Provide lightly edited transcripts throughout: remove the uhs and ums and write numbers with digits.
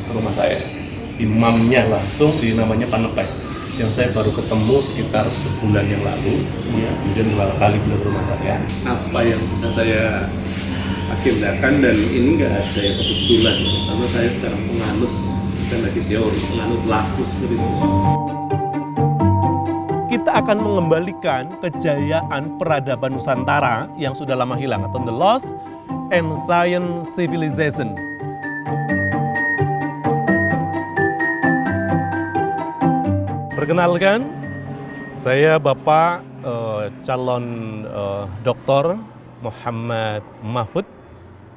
Rumah saya, imamnya langsung di namanya Panepeh, yang saya baru ketemu sekitar sebulan yang lalu, ya, kemudian beberapa kali beliau ke rumah saya. Apa yang bisa saya agendakan, dan ini nggak ada yang kebetulan, karena saya sekarang penganut, bukan lagi teori, penganut laku seperti itu. Kita akan mengembalikan kejayaan peradaban Nusantara yang sudah lama hilang, atau the lost ancient civilization. Perkenalkan, saya Bapak calon Dr. Muhammad Mahfud,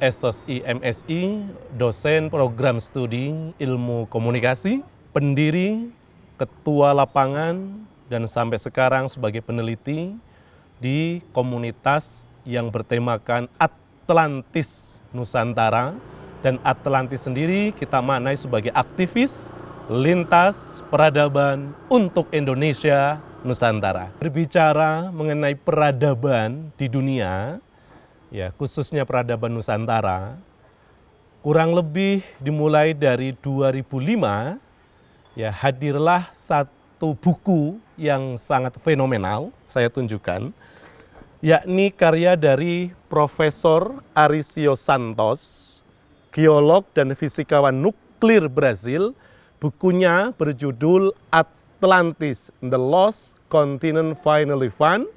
SSI MSI, dosen program studi ilmu komunikasi, pendiri, ketua lapangan, dan sampai sekarang sebagai peneliti di komunitas yang bertemakan Atlantis Nusantara. Dan Atlantis sendiri kita maknai sebagai aktivis lintas peradaban untuk Indonesia Nusantara. Berbicara mengenai peradaban di dunia, ya khususnya peradaban Nusantara, kurang lebih dimulai dari 2005, ya hadirlah satu buku yang sangat fenomenal, saya tunjukkan, yakni karya dari Profesor Arisio Santos, geolog dan fisikawan nuklir Brazil. Bukunya berjudul Atlantis, The Lost Continent Finally Found,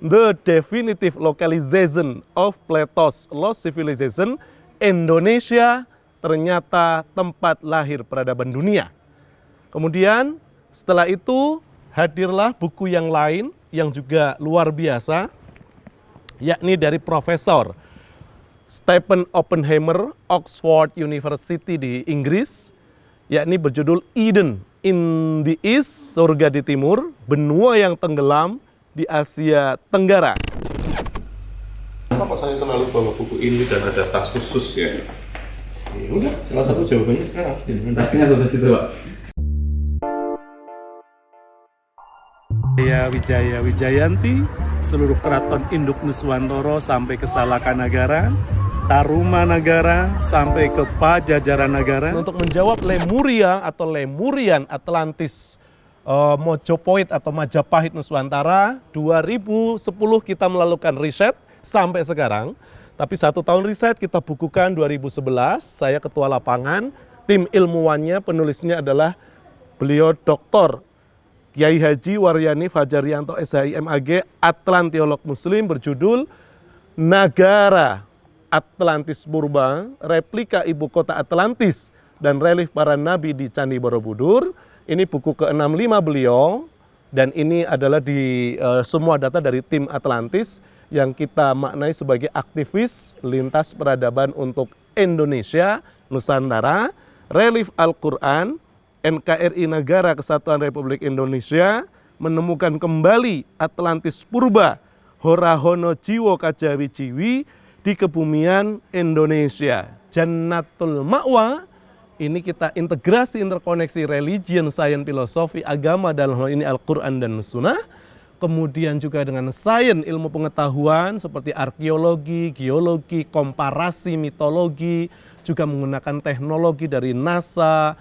The Definitive Localization of Plato's Lost Civilization, Indonesia ternyata tempat lahir peradaban dunia. Kemudian setelah itu hadirlah buku yang lain yang juga luar biasa, yakni dari Profesor Stephen Oppenheimer, Oxford University di Inggris, yakni berjudul Eden in the East, surga di timur, benua yang tenggelam di Asia Tenggara. Kenapa saya selalu bawa buku ini dan ada tas khusus ya? Ya udah, salah satu jawabannya sekarang. Tasnya khusus itu, Pak. Wijaya Wijayanti, seluruh keraton induk Nuswantara sampai ke Salakanagara, Tarumanagara sampai ke Pajajaran Nagara, untuk menjawab Lemuria atau Lemurian Atlantis, Mojopahit atau Majapahit Nuswantara. 2010 kita melakukan riset sampai sekarang, tapi 1 tahun riset kita bukukan 2011. Saya ketua lapangan, tim ilmuwannya, penulisnya adalah beliau Dr. Kiai Haji Waryani Fajarianto SHI MAG, Atlantiolog Muslim, berjudul Nagara Atlantis Purba, replika ibu kota Atlantis dan relief para nabi di Candi Borobudur. Ini buku ke-65 beliau, dan ini adalah di semua data dari tim Atlantis yang kita maknai sebagai aktivis lintas peradaban untuk Indonesia Nusantara, relief Al-Quran, NKRI Negara Kesatuan Republik Indonesia menemukan kembali Atlantis Purba, Horahono Jiwo Kajawi Jiwi di kebumian Indonesia. Jannatul Ma'wa, ini kita integrasi interkoneksi religion, sains, filosofi, agama, dalam hal ini Al-Quran dan Sunnah. Kemudian juga dengan sains, ilmu pengetahuan seperti arkeologi, geologi, komparasi, mitologi, juga menggunakan teknologi dari NASA,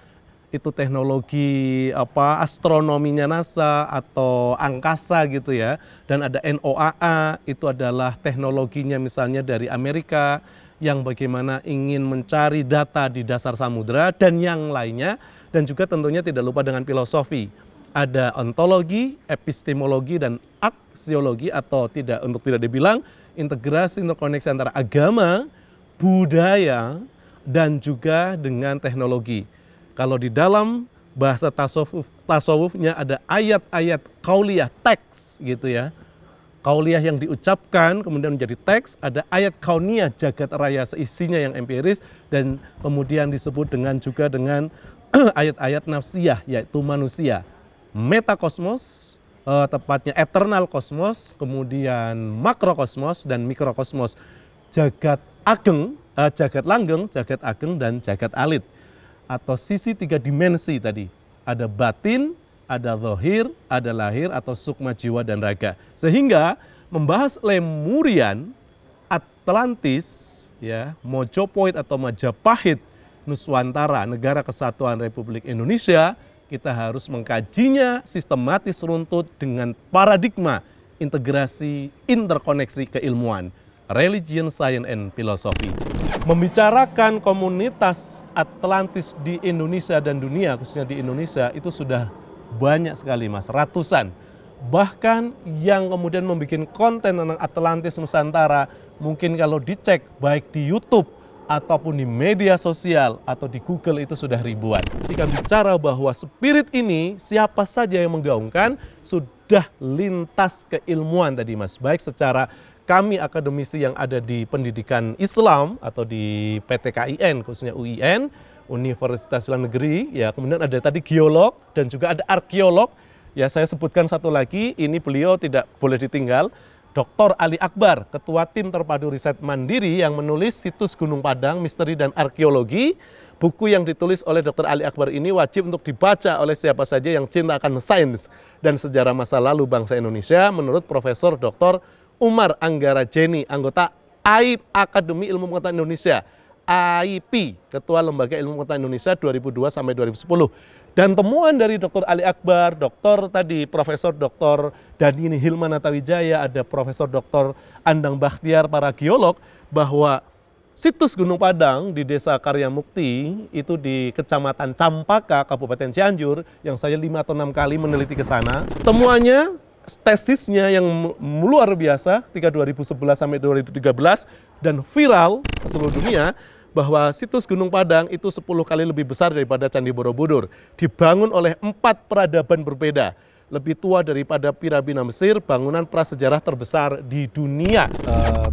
itu teknologi astronominya NASA atau angkasa gitu ya. Dan ada NOAA, itu adalah teknologinya misalnya dari Amerika yang bagaimana ingin mencari data di dasar samudera dan yang lainnya. Dan juga tentunya tidak lupa dengan filosofi. Ada ontologi, epistemologi, dan aksiologi, atau tidak, untuk tidak dibilang integrasi interkoneksi antara agama, budaya, dan juga dengan teknologi. Kalau di dalam bahasa tasawufnya ada ayat-ayat kauliyah, teks gitu ya. Kauliyah yang diucapkan kemudian menjadi teks, ada ayat kauniyah, jagat raya seisinya yang empiris, dan kemudian disebut dengan juga dengan ayat-ayat nafsiyah, yaitu manusia. Metakosmos, tepatnya eternal kosmos, kemudian makrokosmos dan mikrokosmos. Jagat ageng, jagat langgeng, jagat ageng, dan jagat alit. Atau sisi 3 dimensi tadi. Ada batin, ada zahir, ada lahir, atau sukma jiwa dan raga. Sehingga membahas Lemurian Atlantis, ya, Mojopahit atau Majapahit Nuswantara, Negara Kesatuan Republik Indonesia, kita harus mengkajinya sistematis runtut dengan paradigma integrasi interkoneksi keilmuan, religion, science, and philosophy. Membicarakan komunitas Atlantis di Indonesia dan dunia, khususnya di Indonesia, itu sudah banyak sekali Mas, ratusan. Bahkan yang kemudian membuat konten tentang Atlantis Nusantara, mungkin kalau dicek baik di YouTube ataupun di media sosial atau di Google itu sudah ribuan. Ketika bicara bahwa spirit ini siapa saja yang menggaungkan, sudah lintas keilmuan tadi Mas. Baik secara kami akademisi yang ada di pendidikan Islam atau di PTKIN, khususnya UIN, Universitas Islam Negeri, ya, kemudian ada tadi geolog dan juga ada arkeolog. Ya, saya sebutkan satu lagi, ini beliau tidak boleh ditinggal, Dr. Ali Akbar, Ketua Tim Terpadu Riset Mandiri yang menulis Situs Gunung Padang, Misteri dan Arkeologi. Buku yang ditulis oleh Dr. Ali Akbar ini wajib untuk dibaca oleh siapa saja yang cinta akan sains dan sejarah masa lalu bangsa Indonesia, menurut Profesor Dr. Umar Anggara Jeni, anggota AIP Akademi Ilmu Pengetahuan Indonesia, AIP, Ketua Lembaga Ilmu Pengetahuan Indonesia 2002 sampai 2010. Dan temuan dari Dr. Ali Akbar, Profesor Dr. Danini Hilman Atawijaya, ada Profesor Dr. Andang Bakhtiar, para geolog, bahwa situs Gunung Padang di Desa Karyamukti itu di Kecamatan Campaka, Kabupaten Cianjur, yang saya 5 atau 6 kali meneliti ke sana. Temuannya, tesisnya yang luar biasa ketika 2011 sampai 2013 dan viral ke seluruh dunia, bahwa situs Gunung Padang itu 10 kali lebih besar daripada Candi Borobudur. Dibangun oleh 4 peradaban berbeda. Lebih tua daripada piramida Mesir, bangunan prasejarah terbesar di dunia.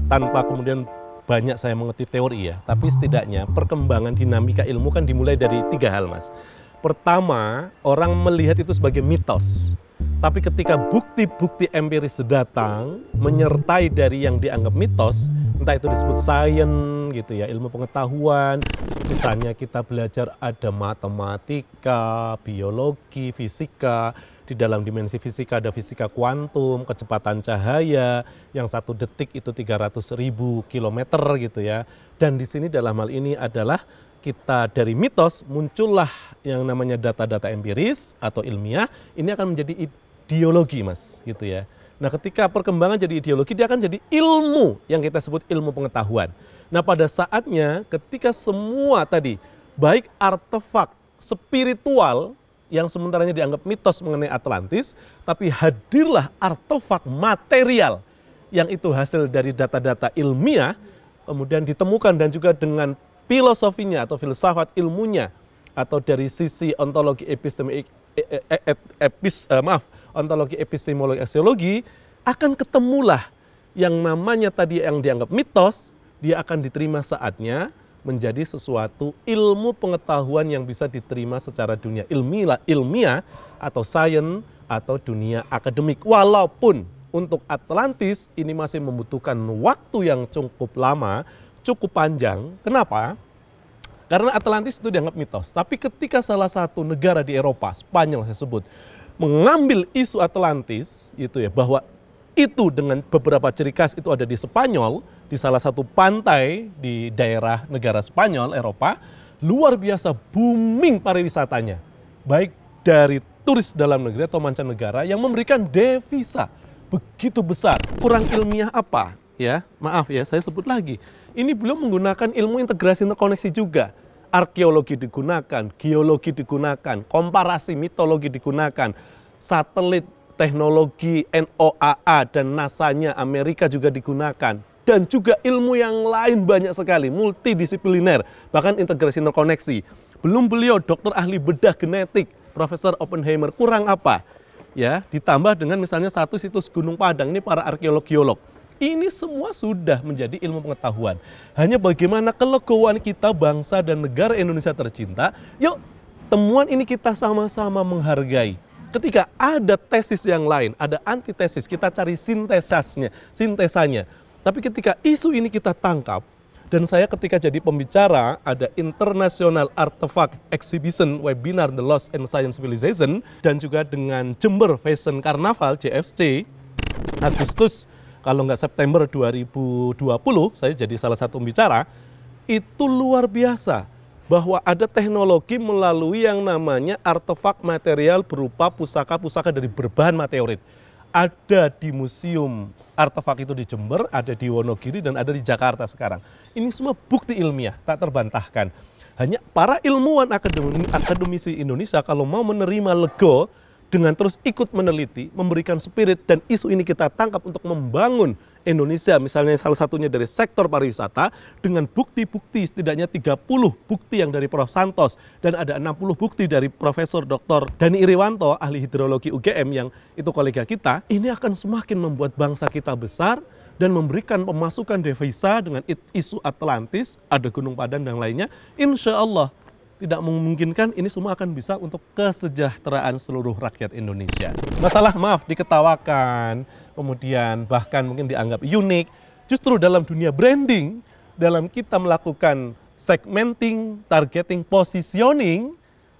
Tanpa kemudian banyak saya mengerti teori ya, tapi setidaknya perkembangan dinamika ilmu kan dimulai dari 3 hal Mas. Pertama, orang melihat itu sebagai mitos. Tapi ketika bukti-bukti empiris datang, menyertai dari yang dianggap mitos, entah itu disebut sains gitu ya, ilmu pengetahuan, misalnya kita belajar ada matematika, biologi, fisika, di dalam dimensi fisika ada fisika kuantum, kecepatan cahaya, yang 1 detik itu 300.000 kilometer gitu ya. Dan di sini dalam hal ini adalah kita dari mitos muncullah yang namanya data-data empiris atau ilmiah, ini akan menjadi ideologi Mas gitu ya. Nah, ketika perkembangan jadi ideologi, dia akan jadi ilmu yang kita sebut ilmu pengetahuan. Nah, pada saatnya ketika semua tadi, baik artefak spiritual yang sementaranya dianggap mitos mengenai Atlantis, tapi hadirlah artefak material yang itu hasil dari data-data ilmiah, kemudian ditemukan dan juga dengan filosofinya atau filsafat ilmunya, atau dari sisi ontologi ontologi epistemologi aksiologi, akan ketemulah yang namanya tadi yang dianggap mitos, dia akan diterima saatnya menjadi sesuatu ilmu pengetahuan yang bisa diterima secara dunia ilmiah atau sains atau dunia akademik. Walaupun untuk Atlantis ini masih membutuhkan waktu yang cukup lama, cukup panjang. Kenapa? Karena Atlantis itu dianggap mitos. Tapi ketika salah satu negara di Eropa, Spanyol saya sebut, mengambil isu Atlantis, itu ya, bahwa itu dengan beberapa ciri khas itu ada di Spanyol, di salah satu pantai di daerah negara Spanyol, Eropa, luar biasa booming pariwisatanya. Baik dari turis dalam negeri atau mancanegara yang memberikan devisa begitu besar. Kurang ilmiah apa? Ya, maaf ya, saya sebut lagi. Ini belum menggunakan ilmu integrasi interkoneksi juga. Arkeologi digunakan, geologi digunakan, komparasi mitologi digunakan, satelit, teknologi NOAA dan NASA-nya Amerika juga digunakan. Dan juga ilmu yang lain banyak sekali, multidisipliner, bahkan integrasi interkoneksi. Belum beliau dokter ahli bedah genetik, Profesor Oppenheimer, kurang apa? Ya, ditambah dengan misalnya satu situs Gunung Padang, ini para arkeolog-geolog. Ini semua sudah menjadi ilmu pengetahuan. Hanya bagaimana kelegoan kita, bangsa dan negara Indonesia tercinta, yuk temuan ini kita sama-sama menghargai. Ketika ada tesis yang lain, ada antitesis, kita cari sintesanya. Tapi ketika isu ini kita tangkap, dan saya ketika jadi pembicara, ada International Artifact Exhibition Webinar The Lost and Science Civilization, dan juga dengan Jember Fashion Carnival, JFC, Agustus kalau nggak September 2020, saya jadi salah satu pembicara, itu luar biasa. Bahwa ada teknologi melalui yang namanya artefak material berupa pusaka-pusaka dari berbahan meteorit. Ada di museum artefak itu di Jember, ada di Wonogiri, dan ada di Jakarta sekarang. Ini semua bukti ilmiah, tak terbantahkan. Hanya para ilmuwan akademisi Indonesia kalau mau menerima lego, dengan terus ikut meneliti, memberikan spirit dan isu ini kita tangkap untuk membangun Indonesia, misalnya salah satunya dari sektor pariwisata, dengan bukti-bukti setidaknya 30 bukti yang dari Prof. Santos, dan ada 60 bukti dari Profesor Dr. Dani Iriwanto, ahli hidrologi UGM yang itu kolega kita, ini akan semakin membuat bangsa kita besar dan memberikan pemasukan devisa dengan isu Atlantis, ada Gunung Padang dan lainnya, insya Allah tidak memungkinkan ini semua akan bisa untuk kesejahteraan seluruh rakyat Indonesia. Masalah maaf diketawakan, kemudian bahkan mungkin dianggap unik. Justru dalam dunia branding, dalam kita melakukan segmenting, targeting, positioning,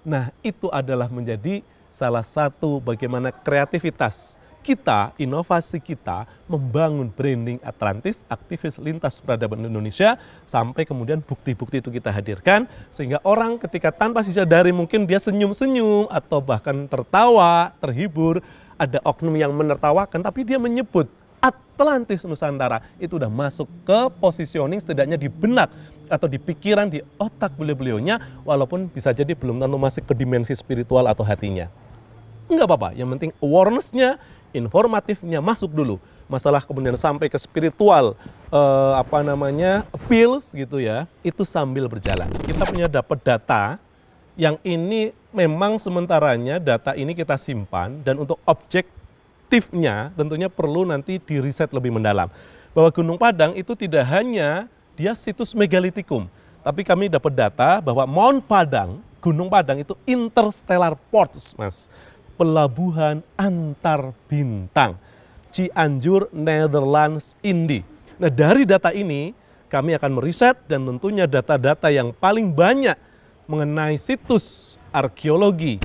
nah itu adalah menjadi salah satu bagaimana kreativitas kita, inovasi kita membangun branding Atlantis, aktivis lintas peradaban Indonesia, sampai kemudian bukti-bukti itu kita hadirkan, sehingga orang ketika tanpa disadari mungkin dia senyum-senyum atau bahkan tertawa, terhibur, ada oknum yang menertawakan, tapi dia menyebut Atlantis Nusantara, itu udah masuk ke positioning setidaknya di benak atau di pikiran, di otak beliau-beliaunya, walaupun bisa jadi belum tentu masuk ke dimensi spiritual atau hatinya. Enggak apa-apa, yang penting awareness-nya, informatifnya masuk dulu. Masalah kemudian sampai ke spiritual, feels gitu ya, itu sambil berjalan. Kita punya dapat data, yang ini memang sementaranya data ini kita simpan, dan untuk objektifnya tentunya perlu nanti di riset lebih mendalam. Bahwa Gunung Padang itu tidak hanya dia situs megalitikum, tapi kami dapat data bahwa Mount Padang, Gunung Padang itu interstellar ports, Mas. Pelabuhan antar bintang, Cianjur, Netherlands, Indi. Nah dari data ini kami akan meriset, dan tentunya data-data yang paling banyak mengenai situs arkeologi,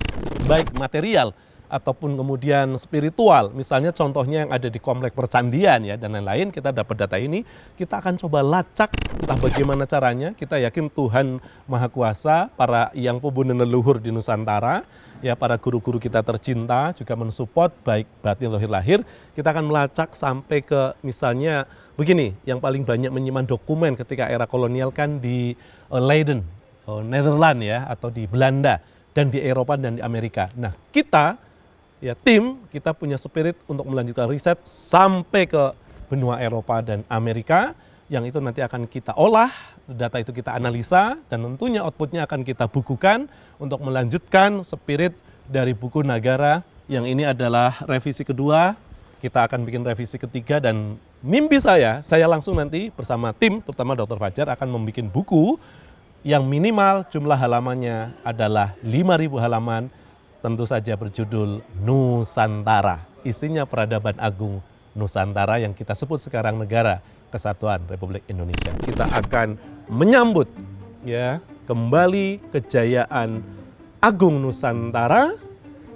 baik material ataupun kemudian spiritual, misalnya contohnya yang ada di Komplek Percandian ya dan lain-lain, kita dapat data ini, kita akan coba lacak entah bagaimana caranya. Kita yakin Tuhan Maha Kuasa, para yang pubunan leluhur di Nusantara, ya para guru-guru kita tercinta juga mensupport baik batin lahir lahir. Kita akan melacak sampai ke misalnya begini, yang paling banyak menyimpan dokumen ketika era kolonial kan di Leiden, Netherlands ya, atau di Belanda, dan di Eropa dan di Amerika. Nah kita ya tim kita punya spirit untuk melanjutkan riset sampai ke benua Eropa dan Amerika, yang itu nanti akan kita olah, data itu kita analisa, dan tentunya outputnya akan kita bukukan untuk melanjutkan spirit dari buku Nagara, yang ini adalah revisi kedua, kita akan bikin revisi ketiga, dan mimpi saya langsung nanti bersama tim, terutama Dr. Fajar akan membuat buku yang minimal jumlah halamannya adalah 5.000 halaman, tentu saja berjudul Nusantara. Isinya peradaban agung Nusantara yang kita sebut sekarang Negara Kesatuan Republik Indonesia. Kita akan menyambut ya kembali kejayaan agung Nusantara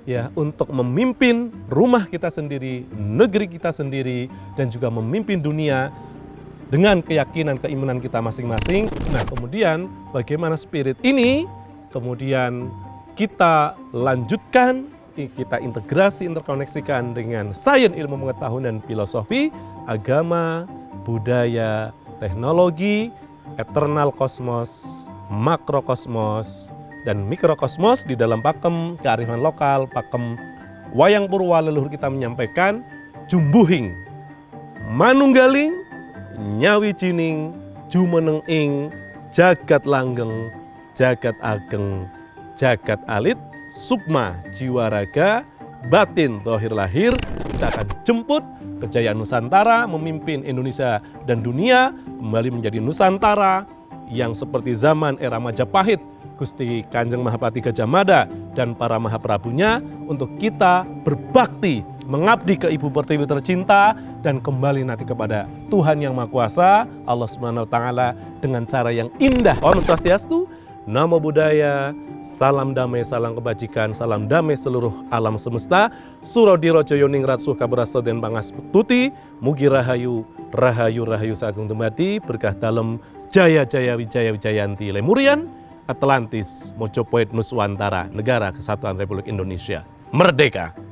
ya, untuk memimpin rumah kita sendiri, negeri kita sendiri, dan juga memimpin dunia dengan keyakinan keimanan kita masing-masing. Nah, kemudian bagaimana spirit ini kemudian kita lanjutkan, kita integrasi, interkoneksikan dengan sains, ilmu pengetahuan dan filosofi, agama, budaya, teknologi, eternal kosmos, makrokosmos, dan mikrokosmos di dalam pakem kearifan lokal, pakem wayang purwa leluhur kita menyampaikan, jumbuhing, manunggaling, nyawijining, jumeneng ing, jagat langgeng, jagat ageng, jagat alit, sukma, jiwa raga, batin, zahir lahir. Kita akan jemput kejayaan Nusantara, memimpin Indonesia dan dunia kembali menjadi Nusantara yang seperti zaman era Majapahit, Gusti Kanjeng Mahapati Gajah Mada dan para mahaprabunya, untuk kita berbakti, mengabdi ke Ibu Pertiwi tercinta, dan kembali nanti kepada Tuhan Yang Maha Kuasa, Allah Subhanahu wa Ta'ala, dengan cara yang indah. Om Swastiastu, Namo Buddhaya, salam damai, salam kebajikan, salam damai seluruh alam semesta. Surodiro Joyoningrat Suka Berasto dan Pangas Tuti, Mugi Rahayu, Rahayu, Rahayu Sagung Tumati, berkah dalam Jaya Jaya Wijaya Wijayanti Lemurian, Atlantis, Mojopoid Nuswantara, Negara Kesatuan Republik Indonesia. Merdeka!